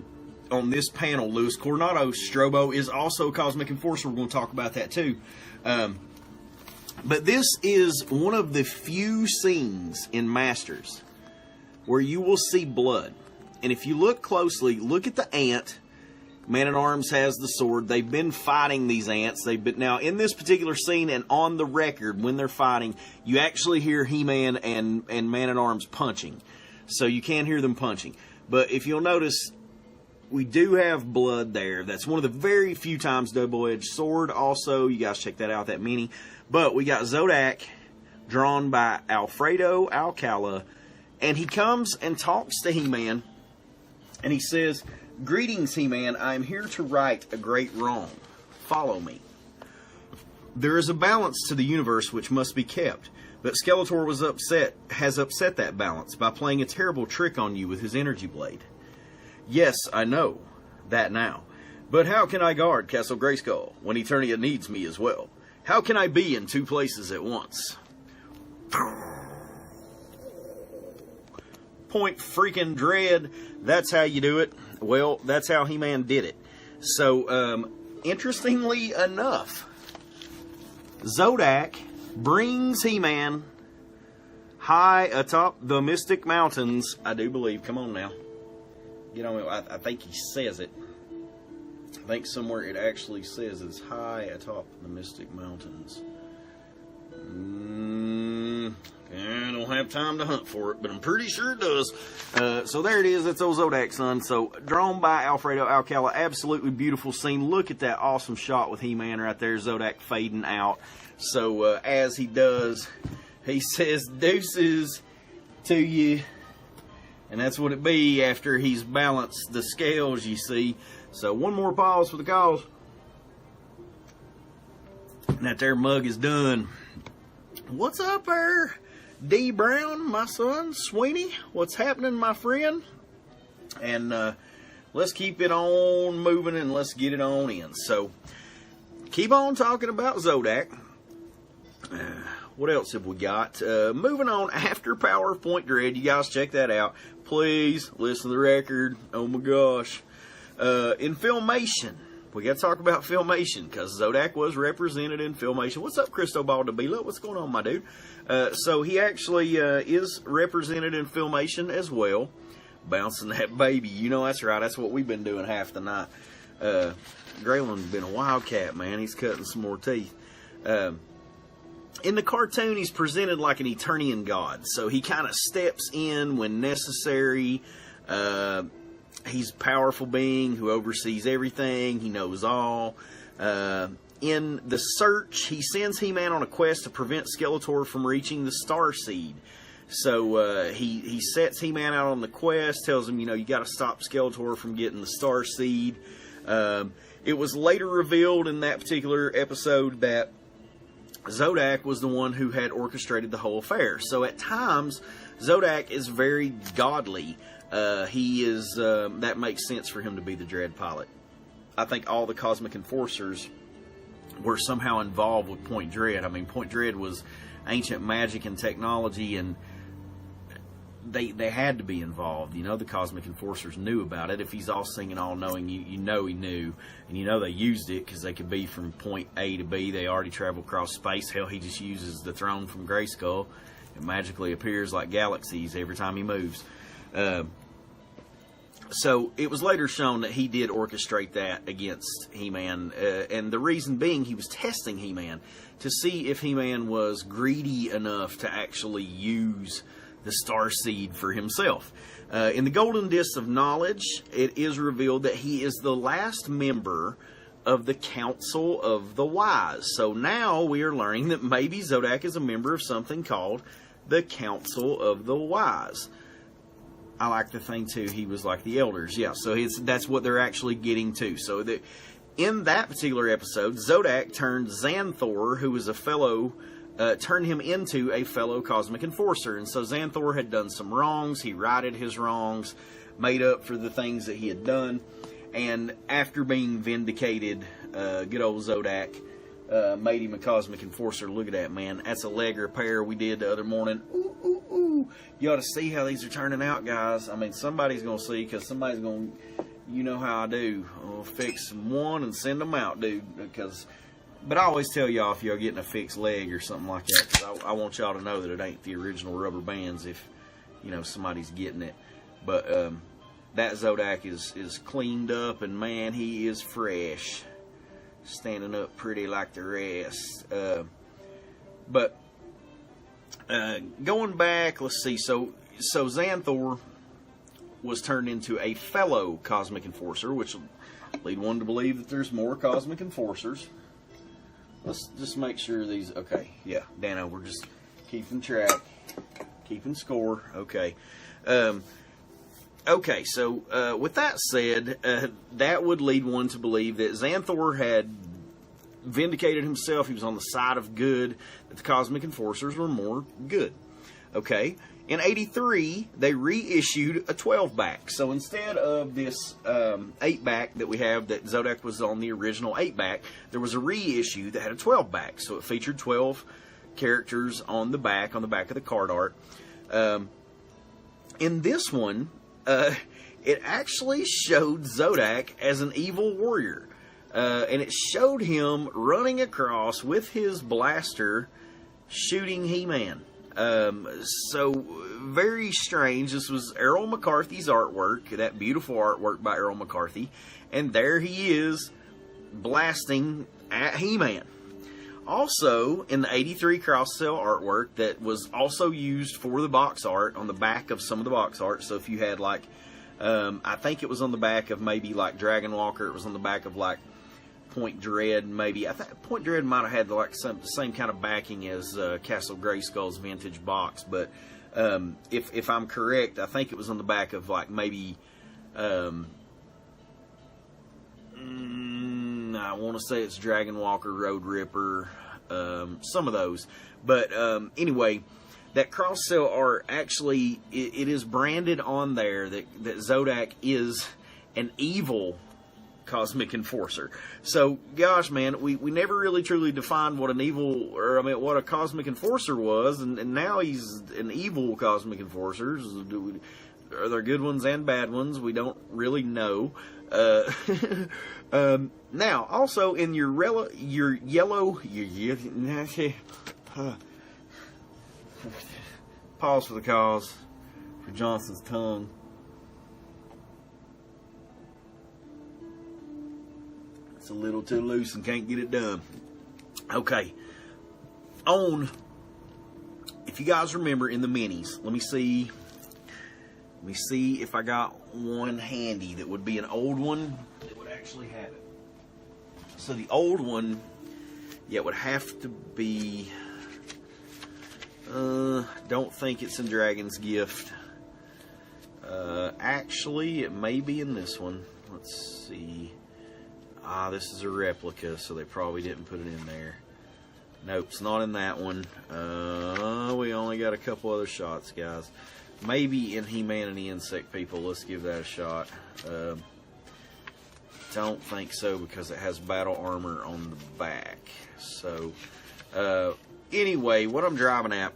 on this panel, Luis Coronado Strobo is also Cosmic Enforcer. We're going to talk about that too. But this is one of the few scenes in Masters where you will see blood. And if you look closely, look at the ant. Man-at-Arms has the sword. They've been fighting these ants. Now, in this particular scene and on the record, when they're fighting, you actually hear He-Man and Man-at-Arms punching. So you can hear them punching. But if you'll notice, we do have blood there. That's one of the very few times double-edged sword. Also, you guys check that out, that mini. But we got Zodak, drawn by Alfredo Alcala. And he comes and talks to He-Man. And he says, "Greetings, He-Man. I am here to right a great wrong. Follow me. There is a balance to the universe which must be kept, but Skeletor has upset that balance by playing a terrible trick on you with his energy blade. Yes, I know that now. But how can I guard Castle Grayskull when Eternia needs me as well? How can I be in two places at once?" Point freaking dread. That's how you do it. Well, that's how He-Man did it. So, interestingly enough, Zodak brings He-Man high atop the Mystic Mountains, I do believe. Come on now. Get on it. I think he says it. I think somewhere it actually says it's high atop the Mystic Mountains. I don't have time to hunt for it, but I'm pretty sure it does. So there it is. That's old Zodak, son. So drawn by Alfredo Alcala. Absolutely beautiful scene. Look at that awesome shot with He-Man right there. Zodak fading out. So as he does, he says deuces to you. And that's what it be after he's balanced the scales, you see. So one more pause for the cause. And that there mug is done. What's up there, D. Brown, my son, Sweeney? What's happening, my friend? And let's keep it on moving and let's get it on in. So, keep on talking about Zodak. What else have we got? Moving on, after Power of Point Dread. You guys check that out. Please, listen to the record. Oh my gosh. In Filmation. We got to talk about Filmation because Zodak was represented in Filmation. What's up, Cristobal Dabila? What's going on, my dude? So he actually is represented in Filmation as well. Bouncing that baby. You know that's right. That's what we've been doing half the night. Grayland's been a wildcat, man. He's cutting some more teeth. In the cartoon, he's presented like an Eternian god. So he kind of steps in when necessary. He's a powerful being who oversees everything. He knows all. In The Search, he sends He-Man on a quest to prevent Skeletor from reaching the Star Seed. So he sets He-Man out on the quest, tells him, you know, you got to stop Skeletor from getting the Star Seed. It was later revealed in that particular episode that Zodak was the one who had orchestrated the whole affair. So at times, Zodak is very godly. He is, that makes sense for him to be the Dread pilot. I think all the Cosmic Enforcers were somehow involved with Point Dread. I mean, Point Dread was ancient magic and technology, and they had to be involved. You know, the Cosmic Enforcers knew about it. If he's all-seeing and all-knowing, you know he knew. And you know they used it because they could be from point A to B. They already traveled across space. Hell, he just uses the throne from Grayskull. It magically appears like galaxies every time he moves. So it was later shown that he did orchestrate that against He-Man. And the reason being, he was testing He-Man to see if He-Man was greedy enough to actually use the Starseed for himself. In the Golden Disc of Knowledge, it is revealed that he is the last member of the Council of the Wise. So now we are learning that maybe Zodak is a member of something called the Council of the Wise. I like to think, too, he was like the Elders. Yeah, so that's what they're actually getting to. So in that particular episode, Zodak turned Xanthor, who was a fellow... turned him into a fellow Cosmic Enforcer. And so Xanthor had done some wrongs. He righted his wrongs, made up for the things that he had done. And after being vindicated, good old Zodak made him a Cosmic Enforcer. Look at that, man. That's a leg repair we did the other morning. Ooh, ooh, ooh. You ought to see how these are turning out, guys. I mean, somebody's going to see, because somebody's going to, you know how I do. I'll fix one and send them out, dude, because... But I always tell y'all if you're getting a fixed leg or something like that, 'cause I want y'all to know that it ain't the original rubber bands if, you know, somebody's getting it. But that Zodak is cleaned up, and man, he is fresh. Standing up pretty like the rest. But going back, let's see. So Xanthor was turned into a fellow Cosmic Enforcer, which will lead one to believe that there's more Cosmic Enforcers. Let's just make sure these... Okay, yeah, Dano, we're just keeping track, keeping score. Okay. Okay, so with that said, that would lead one to believe that Xanthor had vindicated himself. He was on the side of good, that the Cosmic Enforcers were more good. Okay. In 83, they reissued a 12-back. So instead of this 8-back that we have, that Zodak was on the original 8-back, there was a reissue that had a 12-back. So it featured 12 characters on the back of the card art. In this one, it actually showed Zodak as an evil warrior. And it showed him running across with his blaster, shooting He-Man. So very strange. This was Errol McCarthy's artwork, that beautiful artwork by Errol McCarthy, and there he is blasting at He-Man. Also, in the 83 cross-sell artwork that was also used for the box art, on the back of some of the box art, so if you had like, I think it was on the back of maybe like Dragon Walker, it was on the back of like Point Dread, maybe. I think Point Dread might have had like the same kind of backing as Castle Grayskull's vintage box, but if I'm correct, I think it was on the back of like maybe I want to say it's Dragon Walker, Road Ripper, some of those. But anyway, that cross-sell art actually it is branded on there that Zodak is an evil Cosmic Enforcer. So, gosh, man, we never really truly defined what an evil, or I mean, what a Cosmic Enforcer was, and now he's an evil Cosmic Enforcer. Are there good ones and bad ones? We don't really know. Now, also in your yellow, pause for the cause for Johnson's tongue. It's a little too loose and can't get it done. Okay. If you guys remember in the minis, let me see if I got one handy that would be an old one that would actually have it. So the old one, yeah, it would have to be, don't think it's in Dragon's Gift. Actually, it may be in this one. Let's see. This is a replica, so they probably didn't put it in there. Nope, it's not in that one. We only got a couple other shots, guys. Maybe in He-Man and the Insect People. Let's give that a shot. Don't think so because it has battle armor on the back. So, anyway, what I'm driving at,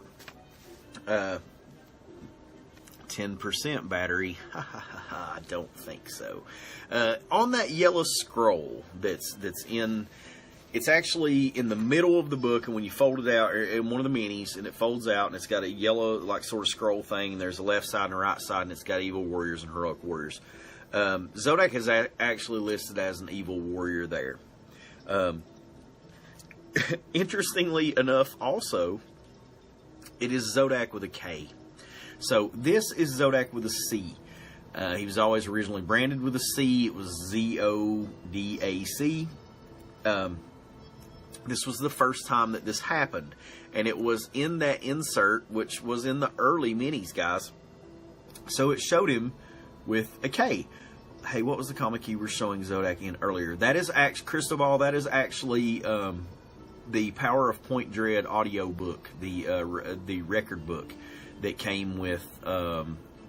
10% battery. I don't think so. On that yellow scroll that's in, it's actually in the middle of the book, and when you fold it out, in one of the minis, and it folds out, and it's got a yellow, like, sort of scroll thing, and there's a left side and a right side, and it's got evil warriors and heroic warriors. Zodak is actually listed as an evil warrior there. Interestingly enough, also, it is Zodak with a K. So this is Zodak with a C. He was always originally branded with a C. It was Z-O-D-A-C. This was the first time that this happened. And it was in that insert, which was in the early minis, guys. So it showed him with a K. Hey, what was the comic you were showing Zodak in earlier? That is actually, Cristobal, that is actually the Power of Point Dread audio book, the record book that came with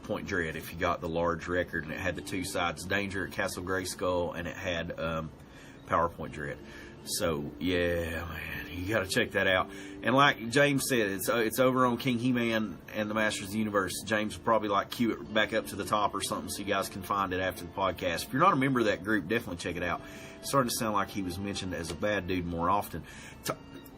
Point Dread, if you got the large record, and it had the two sides, Danger at Castle Grayskull, and it had Power of Point Dread. So, yeah, man, you got to check that out. And like James said, it's over on King He-Man and the Masters of the Universe. James will probably like cue it back up to the top or something so you guys can find it after the podcast. If you're not a member of that group, definitely check it out. It's starting to sound like he was mentioned as a bad dude more often.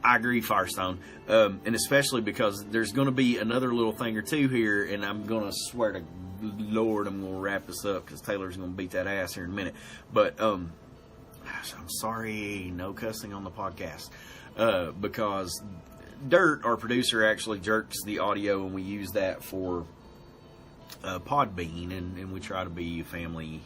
I agree, Firestone, and especially because there's going to be another little thing or two here, and I'm going to swear to Lord I'm going to wrap this up because Taylor's going to beat that ass here in a minute. But I'm sorry, no cussing on the podcast, because Dirt, our producer, actually jerks the audio, and we use that for Podbean, and we try to be a family,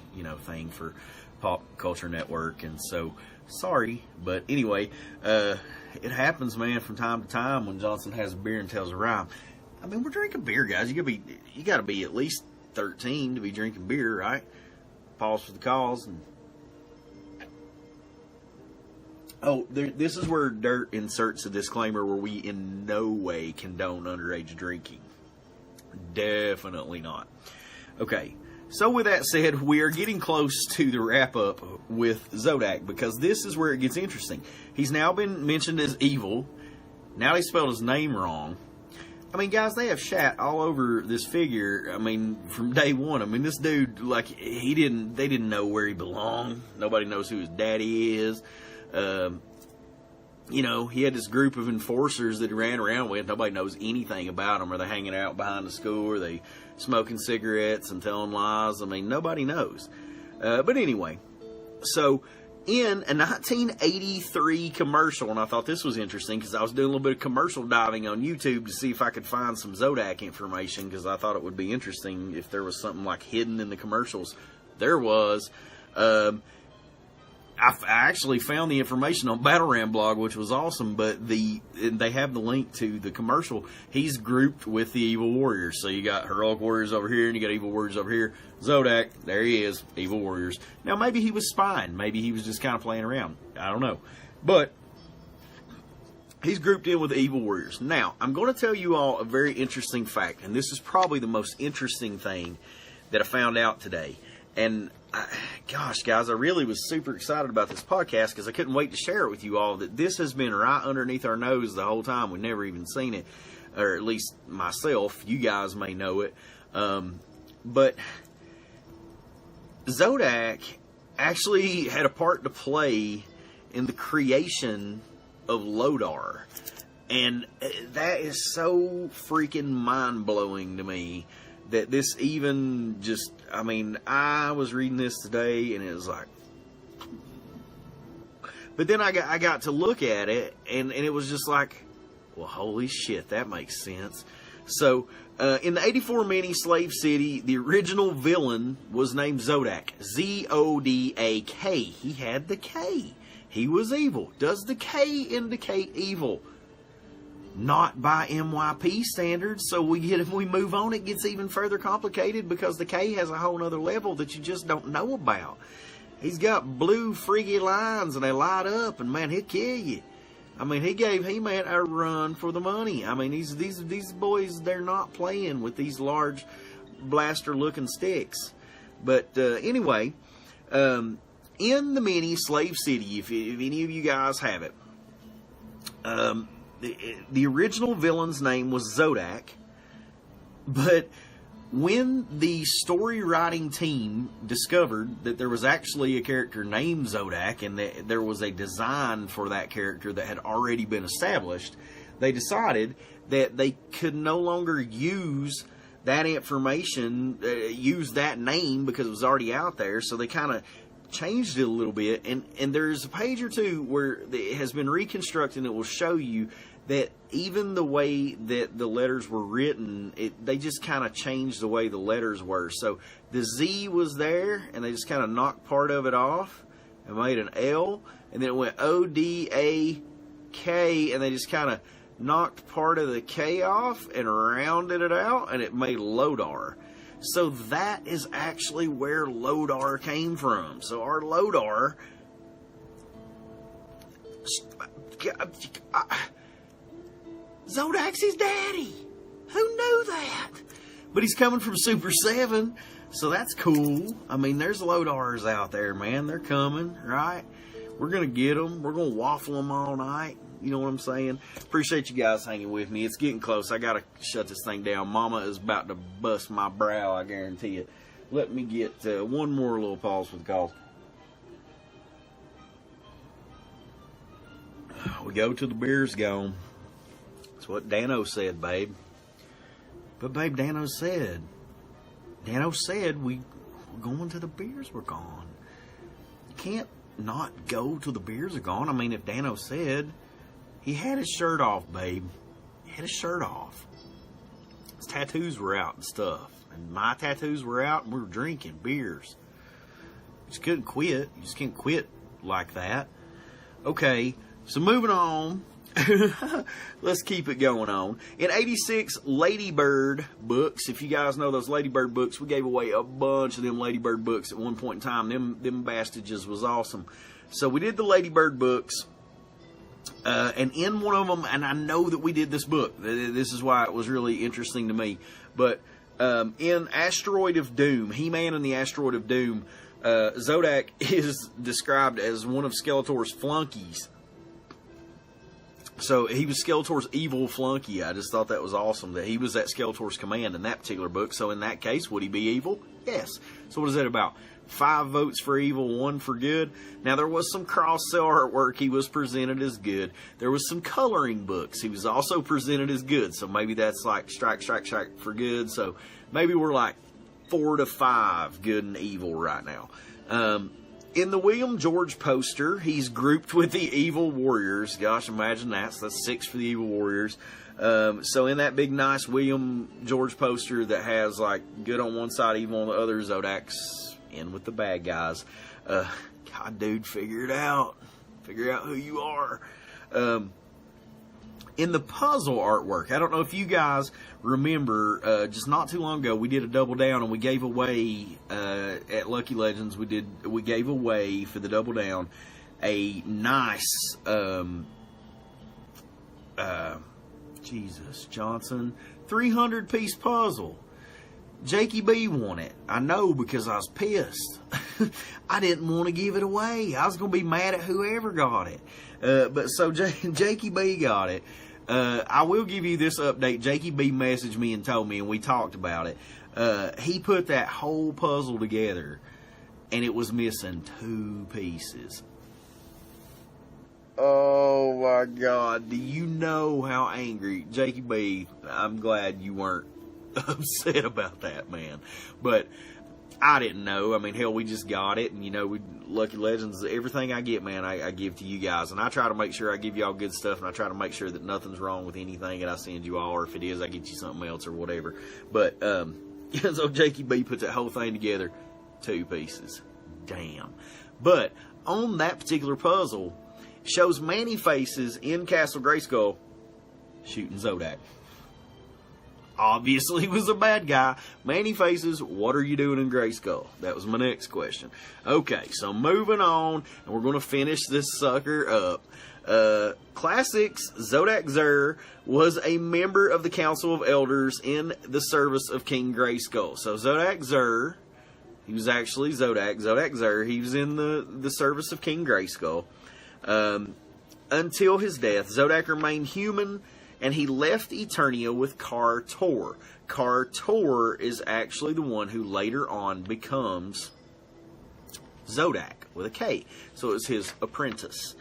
thing for Pop Culture Network, and so sorry, but anyway, it happens, man, from time to time when Johnson has a beer and tells a rhyme. I mean, we're drinking beer, guys. You got to be at least 13 to be drinking beer, right? Pause for the cause. And this is where Dirt inserts a disclaimer where we in no way condone underage drinking. Definitely not. Okay. So with that said, we are getting close to the wrap-up with Zodak, because this is where it gets interesting. He's now been mentioned as evil. Now they spelled his name wrong. I mean, guys, they have shat all over this figure, I mean, from day one. I mean, this dude, like, they didn't know where he belonged. Nobody knows who his daddy is. He had this group of enforcers that he ran around with. Nobody knows anything about them. Are they hanging out behind the school? Are they smoking cigarettes and telling lies? I mean, nobody knows. But anyway, so in a 1983 commercial, and I thought this was interesting because I was doing a little bit of commercial diving on YouTube to see if I could find some Zodak information, because I thought it would be interesting if there was something like hidden in the commercials. There was. I actually found the information on Battle Ram blog, which was awesome, but they have the link to the commercial. He's grouped with the Evil Warriors. So you got Heroic Warriors over here, and you got Evil Warriors over here. Zodak, there he is, Evil Warriors. Now, maybe he was spying. Maybe he was just kind of playing around. I don't know. But he's grouped in with the Evil Warriors. Now, I'm going to tell you all a very interesting fact, and this is probably the most interesting thing that I found out today. And gosh, guys, I really was super excited about this podcast because I couldn't wait to share it with you all, that this has been right underneath our nose the whole time. We've never even seen it, or at least myself. You guys may know it. But Zodak actually had a part to play in the creation of Lodar. And that is so freaking mind-blowing to me. That this even just, I mean, I was reading this today and it was like, but then I got to look at it and it was just like, well, holy shit, that makes sense. So, in the 84 mini Slave City, the original villain was named Zodak. Z-O-D-A-K. He had the K. He was evil. Does the K indicate evil? Not by MYP standards. So if we move on, it gets even further complicated because the K has a whole other level that you just don't know about. He's got blue freaky lines and they light up, and man, he'll kill you. I mean, he made a run for the money. I mean, these boys, they're not playing with these large blaster-looking sticks. But anyway, in the mini Slave City, if any of you guys have it, the original villain's name was Zodak, but when the story writing team discovered that there was actually a character named Zodak and that there was a design for that character that had already been established, they decided that they could no longer use that information, use that name because it was already out there, so they kind of changed it a little bit. And there's a page or two where it has been reconstructed and it will show you that even the way that the letters were written, they just kind of changed the way the letters were. So the Z was there, and they just kind of knocked part of it off and made an L, and then it went O-D-A-K, and they just kind of knocked part of the K off and rounded it out, and it made Lodar. So that is actually where Lodar came from. So our Lodar... Zodac's his daddy. Who knew that? But he's coming from Super 7, so that's cool. I mean, there's Lodars out there, man. They're coming, right? We're going to get them. We're going to waffle them all night. You know what I'm saying? Appreciate you guys hanging with me. It's getting close. I got to shut this thing down. Mama is about to bust my brow, I guarantee it. Let me get one more little pause for the call. We go till the beer's gone. That's what Dano said, babe. But, babe, Dano said we're going till the beers were gone. You can't not go till the beers are gone. I mean, if Dano said, he had his shirt off, babe. He had his shirt off. His tattoos were out and stuff. And my tattoos were out, and we were drinking beers. You just couldn't quit. You just can't quit like that. Okay, so moving on. Let's keep it going on. In 86, Ladybird books. If you guys know those Ladybird books, we gave away a bunch of them Ladybird books at one point in time. Them bastages was awesome. So we did the Ladybird books. And in one of them, and I know that we did this book. This is why it was really interesting to me. But in Asteroid of Doom, He-Man and the Asteroid of Doom, Zodak is described as one of Skeletor's flunkies. So he was Skeletor's evil flunky. I just thought that was awesome that he was at Skeletor's command in that particular book. So in that case, would he be evil? Yes. So what is that about? 5 votes for evil, 1 for good. Now there was some cross-sell artwork. He was presented as good. There was some coloring books. He was also presented as good. So maybe that's like strike for good. So maybe we're like 4 to 5 good and evil right now. In the William George poster, he's grouped with the Evil Warriors. Gosh, imagine that. So that's 6 for the Evil Warriors. So in that big, nice William George poster that has, like, good on one side, evil on the other, Zodac's in with the bad guys. God, dude, figure it out. Figure out who you are. In the puzzle artwork, I don't know if you guys remember, just not too long ago, we did a double down and we gave away, at Lucky Legends, we gave away for the double down a nice, Jesus Johnson, 300-piece puzzle. Jakey B won it. I know, because I was pissed. I didn't want to give it away. I was going to be mad at whoever got it. But so Jakey B got it. I will give you this update. Jakey B messaged me and told me, and we talked about it. He put that whole puzzle together, and it was missing 2 pieces. Oh my God. Do you know how angry? Jakey B, I'm glad you weren't upset about that, man. But I didn't know. I mean, hell, we just got it. And, you know, Lucky Legends, everything I get, man, I give to you guys. And I try to make sure I give y'all good stuff. And I try to make sure that nothing's wrong with anything that I send you all. Or if it is, I get you something else or whatever. But, so Jakey B puts that whole thing together. 2 pieces. Damn. But on that particular puzzle, shows Manny Faces in Castle Grayskull shooting Zodak. Obviously was a bad guy. Manny Faces, what are you doing in Grayskull? That was my next question. Okay, so moving on, and we're going to finish this sucker up. Classics, Zodak Zur was a member of the Council of Elders in the service of King Grayskull. So Zodak Zur, he was actually Zodak Zur, he was in the service of King Grayskull. Until his death, Zodak remained human, and he left Eternia with Kar-Tor. Kar-Tor is actually the one who later on becomes Zodak with a K. So it was his apprentice.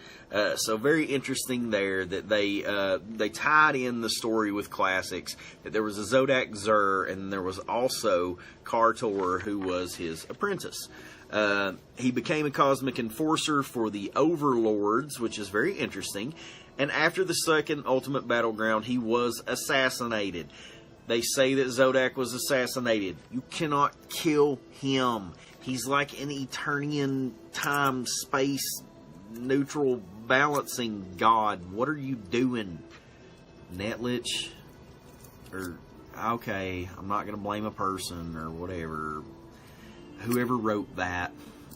So very interesting there that they tied in the story with Classics, that there was a Zodak Zur and there was also Kar-Tor who was his apprentice. He became a cosmic enforcer for the Overlords, which is very interesting. And after the second Ultimate Battleground, he was assassinated. They say that Zodak was assassinated. You cannot kill him. He's like an Eternian time, space, neutral balancing god. What are you doing, Netlich? Or, okay, I'm not going to blame a person or whatever. Whoever wrote that.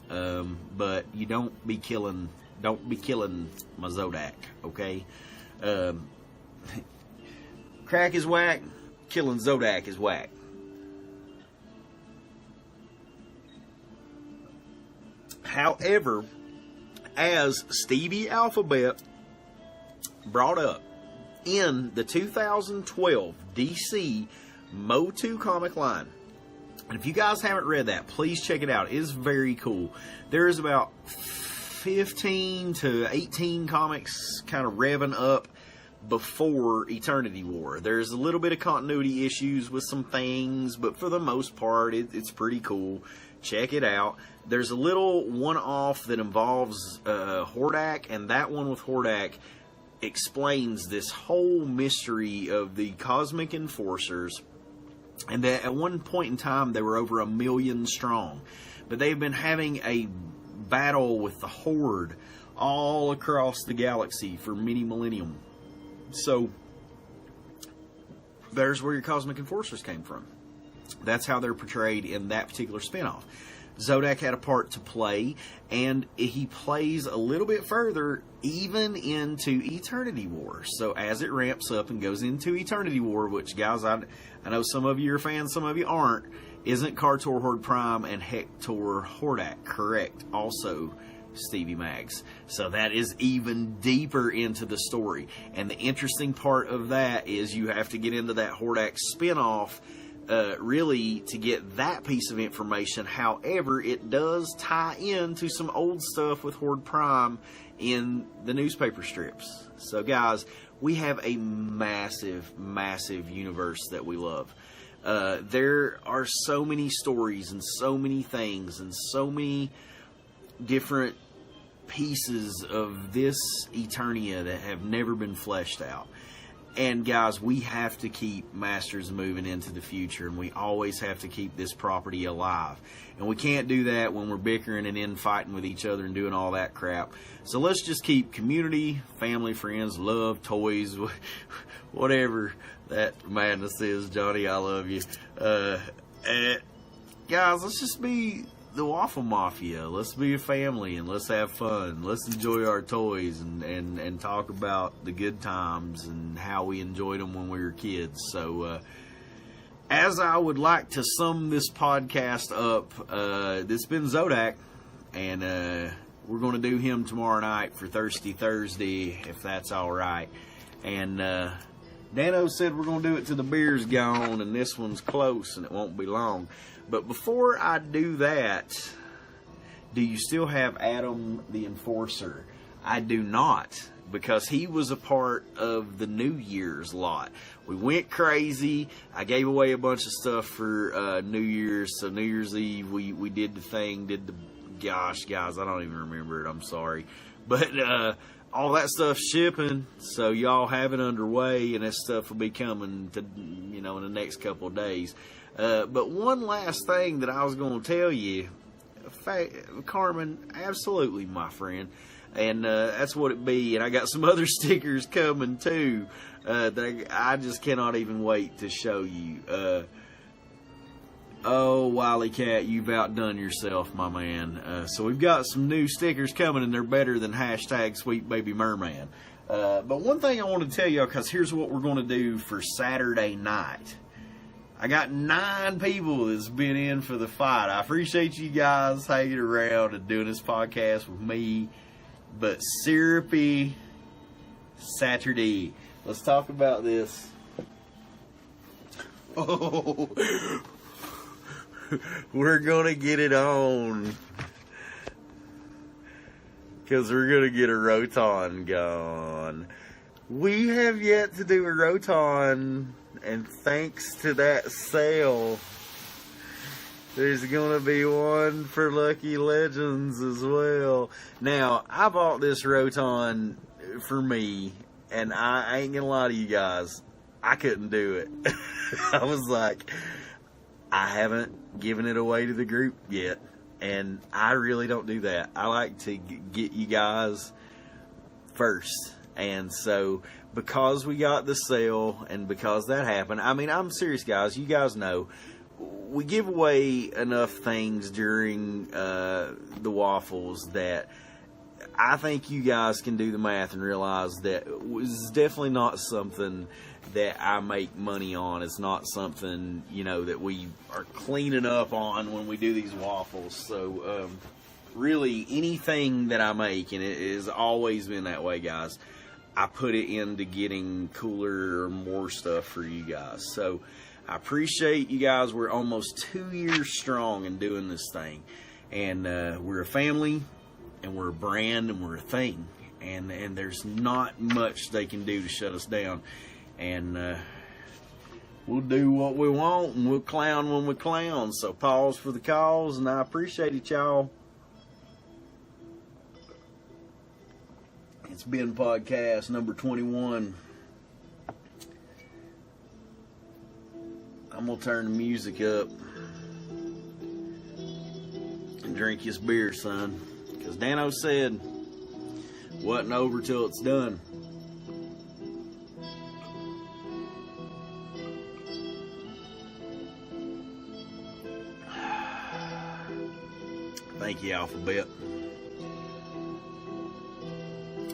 But you don't be killing my Zodak, okay? Crack is whack. Killing Zodak is whack. However, as Stevie Alphabet brought up in the 2012 DC Motu comic line, and if you guys haven't read that, please check it out. It is very cool. There is about 15 to 18 comics kind of revving up before Eternity War. There's a little bit of continuity issues with some things, but for the most part, it's pretty cool. Check it out. There's a little one-off that involves Hordak, and that one with Hordak explains this whole mystery of the Cosmic Enforcers, and that at one point in time they were over 1 million strong, but they've been having a battle with the Horde all across the galaxy for many millennium. So there's where your Cosmic Enforcers came from. That's how they're portrayed in that particular spinoff. Zodak had a part to play, and he plays a little bit further even into Eternity War. So as it ramps up and goes into Eternity War, which, guys, I know some of you are fans, some of you aren't, isn't Kar-Tor Horde Prime and Hector Hordak correct? Also Stevie Mags. So that is even deeper into the story. And the interesting part of that is you have to get into that Hordak spinoff really to get that piece of information. However, it does tie into some old stuff with Horde Prime in the newspaper strips. So guys, we have a massive, massive universe that we love. There are so many stories and so many things and so many different pieces of this Eternia that have never been fleshed out. And guys, we have to keep Masters moving into the future, and we always have to keep this property alive. And we can't do that when we're bickering and infighting with each other and doing all that crap. So let's just keep community, family, friends, love, toys, whatever that madness is. Johnny, I love you. Guys, let's just be the Waffle Mafia. Let's be a family and let's have fun. Let's enjoy our toys and talk about the good times and how we enjoyed them when we were kids. So as I would like to sum this podcast up, this has been Zodak, and we're going to do him tomorrow night for Thirsty Thursday, if that's alright. And Dano said we're going to do it till the beer's gone, and this one's close and it won't be long. But before I do that, do you still have Adam the Enforcer? I do not, because he was a part of the New Year's lot. We went crazy. I gave away a bunch of stuff for New Year's. So New Year's Eve, we did the thing, gosh, guys, I don't even remember it. I'm sorry. But all that stuff's shipping, so y'all have it underway, and that stuff will be coming to, in the next couple of days. But one last thing that I was going to tell you, Carmen, absolutely, my friend, and that's what it be. And I got some other stickers coming too that I just cannot even wait to show you. Oh, Wily Cat, you've outdone yourself, my man. So we've got some new stickers coming, and they're better than hashtag Sweet Baby Merman. But one thing I want to tell you, because here's what we're going to do for Saturday night. I got 9 people that's been in for the fight. I appreciate you guys hanging around and doing this podcast with me. But Syrupy Saturday. Let's talk about this. Oh, we're going to get it on. Because we're going to get a Roton going. We have yet to do a Roton. And thanks to that sale, there's going to be one for Lucky Legends as well. Now, I bought this Roton for me. And I ain't going to lie to you guys. I couldn't do it. I was like, I haven't given it away to the group yet. And I really don't do that. I like to get you guys first. And so, because we got the sale and because that happened, I mean, I'm serious, guys. You guys know, we give away enough things during the Waffles that I think you guys can do the math and realize that it was definitely not something that I make money on. It's not something, you know, that we are cleaning up on when we do these Waffles. So, really, anything that I make, and it has always been that way, guys, I put it into getting cooler or more stuff for you guys. So, I appreciate you guys. We're almost 2 years strong in doing this thing. And we're a family, and we're a brand, and we're a thing. And there's not much they can do to shut us down. And we'll do what we want, and we'll clown when we clown. So pause for the cause, and I appreciate it, y'all. It's been podcast number 21. I'm going to turn the music up and drink this beer, son. Because Dano said, wasn't over till it's done. Thank you, Alphabet.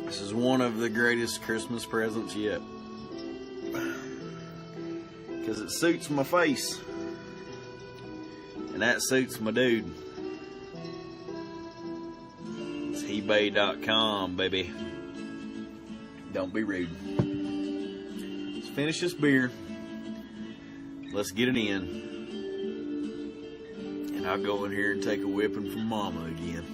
This is one of the greatest Christmas presents yet. Because it suits my face. And that suits my dude. It's eBay.com, baby. Don't be rude. Let's finish this beer. Let's get it in. And I'll go in here and take a whipping from Mama again.